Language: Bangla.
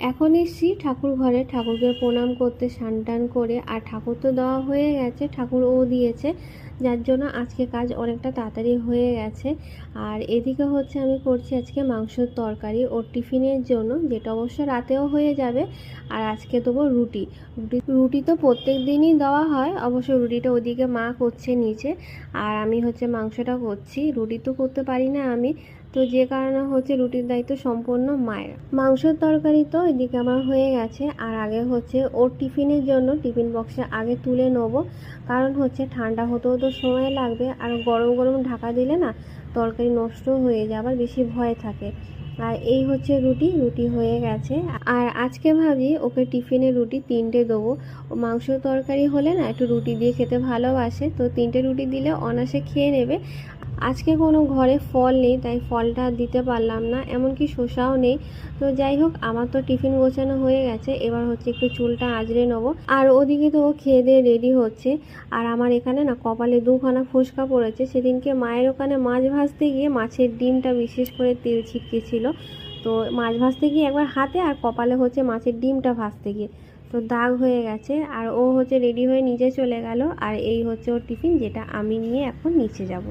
এখন এসছি ঠাকুর ঘরে, ঠাকুরকে প্রণাম করতে, স্নান টান করে। আর ঠাকুর তো দেওয়া হয়ে গেছে, ঠাকুর ও দিয়েছে, যার জন্য আজকে কাজ অনেকটা তাড়াতাড়ি হয়ে গেছে। আর এদিকে হচ্ছে আমি করছি আজকে মাংসের তরকারি ওর টিফিনের জন্য, যেটা অবশ্য রাতেও হয়ে যাবে। আর আজকে দেবো রুটি। রুটি তো প্রত্যেক দিনই দেওয়া হয়, অবশ্য রুটিটা ওদিকে মা করছে নিচে, আর আমি হচ্ছে মাংসটা করছি। রুটি তো করতে পারি না আমি, তো যে কারণে হচ্ছে রুটির দায়িত্ব সম্পূর্ণ মায়ের। মাংসের তরকারি তো এদিকে আমার হয়ে গেছে। আর আগে হচ্ছে ওর টিফিনের জন্য টিফিন বক্সে আগে তুলে নেবো, কারণ হচ্ছে ঠান্ডা হতেও তো সময় লাগবে, আর গরম গরম ঢাকা দিলে না তরকারি নষ্ট হয়ে যাবার বেশি ভয় থাকে। আর এই হচ্ছে রুটি, রুটি হয়ে গেছে। আর আজকে ভাবি ওকে টিফিনে রুটি 3টে দেবো। ও মাংসের তরকারি হলে না একটু রুটি দিয়ে খেতে ভালোবাসে, তো 3টে রুটি দিলে অনায়াসে খেয়ে নেবে। আজকে কোনো ঘরে ফল নেই, তাই ফলটা দিতে পারলাম না, এমনকি শসাও নেই। তো যাই হোক, আমার তো টিফিন গোছানো হয়ে গেছে, এবার হচ্ছে একটু চুলটা আঁচড়ে নেবো। আর ওদিকে তো ও খেয়ে দিয়ে রেডি হচ্ছে। আর আমার এখানে না কপালে 2খানা ফোসকা পড়েছে, সেদিনকে মায়ের ওখানে মাছ ভাজতে গিয়ে মাছের ডিমটা বিশেষ করে তেল ছিটকেছিল। তো মাছ ভাজতে গিয়ে একবার হাতে, আর কপালে হচ্ছে মাছের ডিমটা ভাজতে গিয়ে তো দাগ হয়ে গেছে। আর ও হচ্ছে রেডি হয়ে নিচে চলে গেল। আর এই হচ্ছে ওর টিফিন, যেটা আমি নিয়ে এখন নিচে যাব।